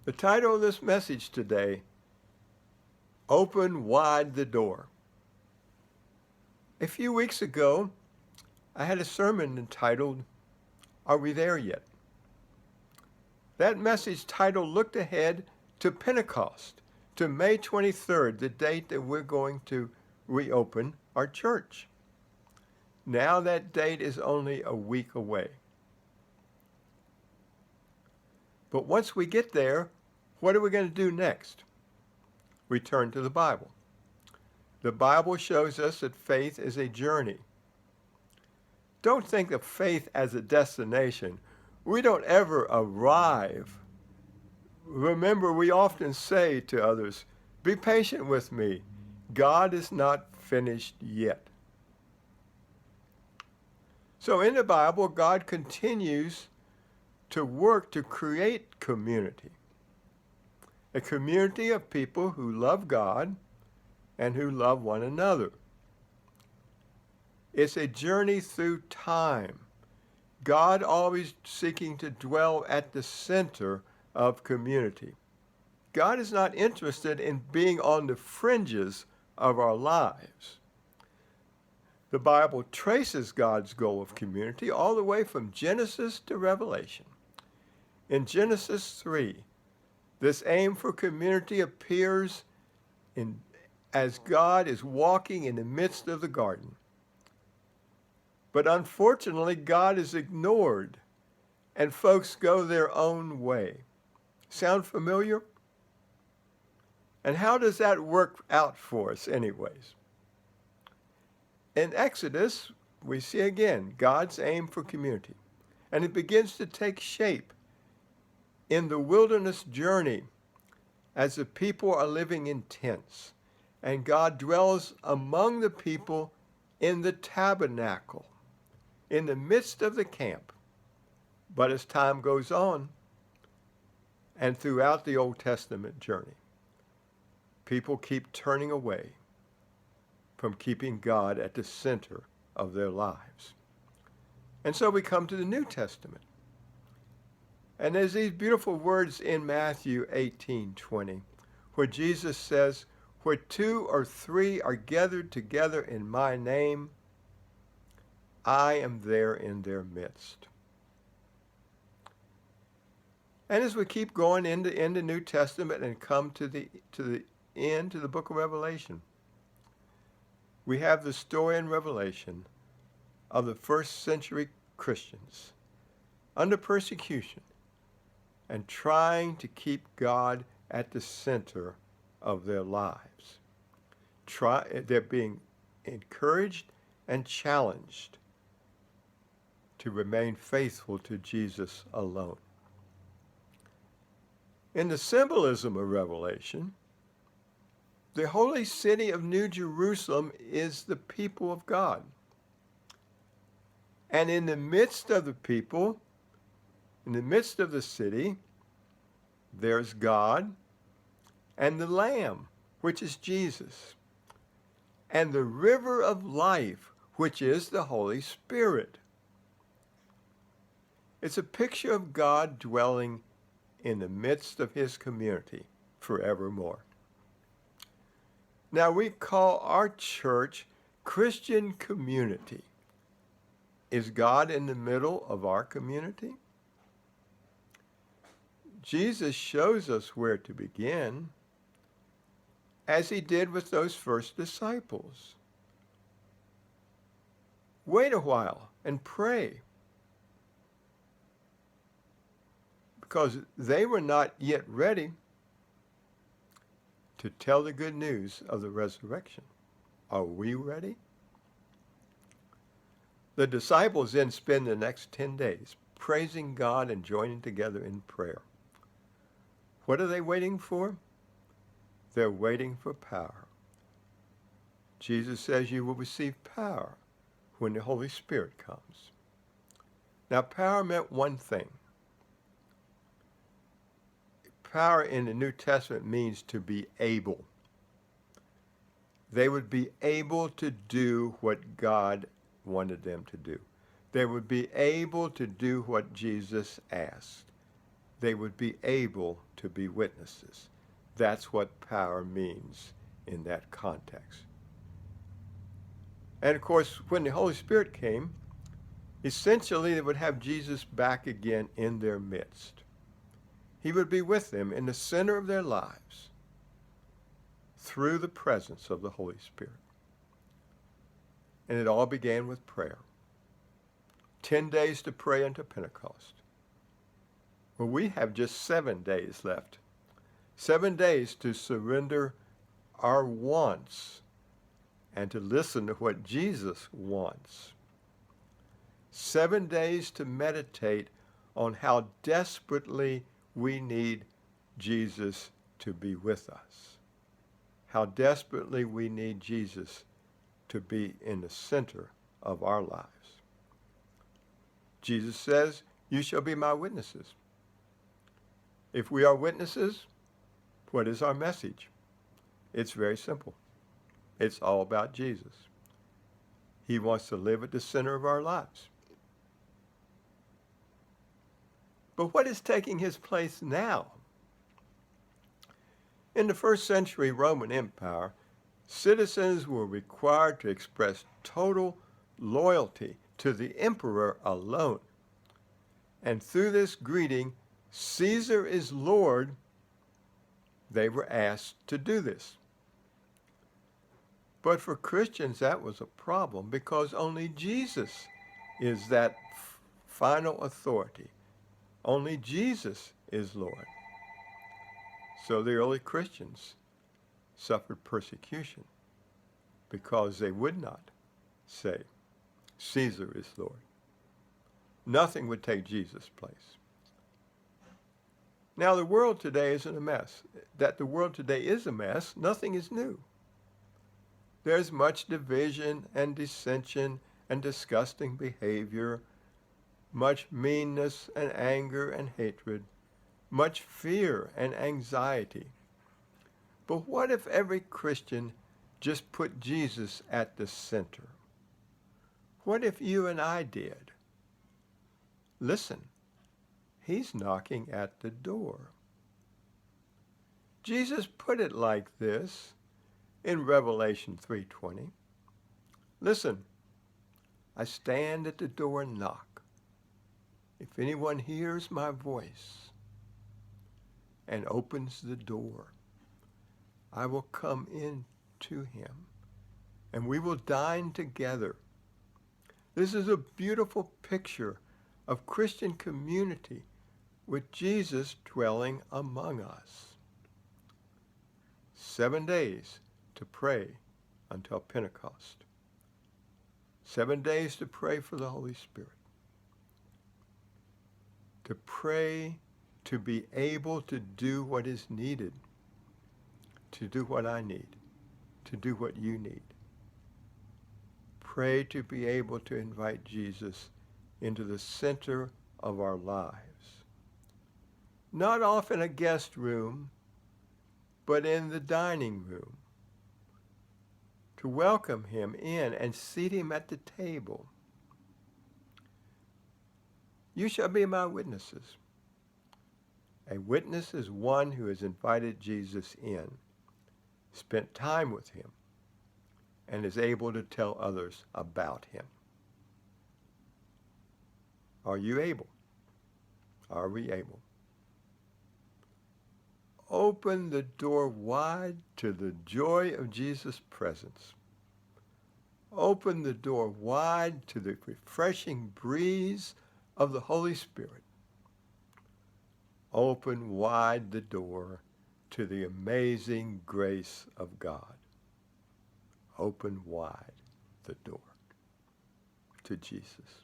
The title of this message today, Open Wide the Door. A few weeks ago, I had a sermon entitled, Are We There Yet? That message title looked ahead to Pentecost, to May 23rd, the date that we're going to reopen our church. Now that date is only a week away. But once we get there, what are we going to do next? We turn to the Bible. The Bible shows us that faith is a journey. Don't think of faith as a destination. We don't ever arrive. Remember, we often say to others, be patient with me. God is not finished yet. So in the Bible, God continues to work to create community. A community of people who love God and who love one another. It's a journey through time. God always seeking to dwell at the center of community. God is not interested in being on the fringes of our lives. The Bible traces God's goal of community all the way from Genesis to Revelation. In Genesis 3, this aim for community appears as God is walking in the midst of the garden. But unfortunately, God is ignored, and folks go their own way. Sound familiar? And how does that work out for us anyways? In Exodus, we see again God's aim for community, and it begins to take shape in the wilderness journey as the people are living in tents, and God dwells among the people in the tabernacle, in the midst of the camp. But as time goes on, and throughout the Old Testament journey, people keep turning away from keeping God at the center of their lives. And so we come to the New Testament. And there's these beautiful words in Matthew 18:20, where Jesus says, where two or three are gathered together in my name, I am there in their midst. And as we keep going in the New Testament and come to the end, to the book of Revelation, we have the story in Revelation of the first century Christians under persecution and trying to keep God at the center of their lives. They're being encouraged and challenged to remain faithful to Jesus alone. In the symbolism of Revelation, the holy city of New Jerusalem is the people of God. And in the midst of the people, in the midst of the city, there's God and the Lamb, which is Jesus, and the river of life, which is the Holy Spirit. It's a picture of God dwelling in the midst of his community forevermore. Now we call our church Christian community. Is God in the middle of our community? Jesus shows us where to begin, as he did with those first disciples. Wait a while and pray, because they were not yet ready to tell the good news of the resurrection. Are we ready? The disciples then spend the next 10 days praising God and joining together in prayer. What are they waiting for? They're waiting for power. Jesus says you will receive power when the Holy Spirit comes. Now, power meant one thing. Power in the New Testament means to be able. They would be able to do what God wanted them to do. They would be able to do what Jesus asked. they would be able to be witnesses. That's what power means in that context. And of course, when the Holy Spirit came, essentially they would have Jesus back again in their midst. He would be with them in the center of their lives through the presence of the Holy Spirit. And it all began with prayer. 10 days to pray unto Pentecost. Well, we have just 7 days left. 7 days to surrender our wants and to listen to what Jesus wants. 7 days to meditate on how desperately we need Jesus to be with us. How desperately we need Jesus to be in the center of our lives. Jesus says, "You shall be my witnesses." If we are witnesses, what is our message? It's very simple. It's all about Jesus. He wants to live at the center of our lives. But what is taking his place now? In the first century Roman Empire, citizens were required to express total loyalty to the emperor alone. And through this greeting, "Caesar is Lord," they were asked to do this. But for Christians, that was a problem because only Jesus is that final authority. Only Jesus is Lord. So the early Christians suffered persecution because they would not say, "Caesar is Lord." Nothing would take Jesus' place. Now the world today isn't a mess. That the world today is a mess, nothing is new. There's much division and dissension and disgusting behavior, much meanness and anger and hatred, much fear and anxiety. But what if every Christian just put Jesus at the center? What if you and I did? Listen, he's knocking at the door. Jesus put it like this in Revelation 3:20. "Listen, I stand at the door and knock. If anyone hears my voice and opens the door, I will come in to him, and we will dine together." This is a beautiful picture of Christian community with Jesus dwelling among us. 7 days to pray until Pentecost. 7 days to pray for the Holy Spirit. To pray to be able to do what is needed, to do what I need, to do what you need. Pray to be able to invite Jesus into the center of our lives. Not off in a guest room, but in the dining room. To welcome him in and seat him at the table. "You shall be my witnesses." A witness is one who has invited Jesus in, spent time with him, and is able to tell others about him. Are you able? Are we able? Open the door wide to the joy of Jesus' presence. Open the door wide to the refreshing breeze of the Holy Spirit. Open wide the door to the amazing grace of God. Open wide the door to Jesus.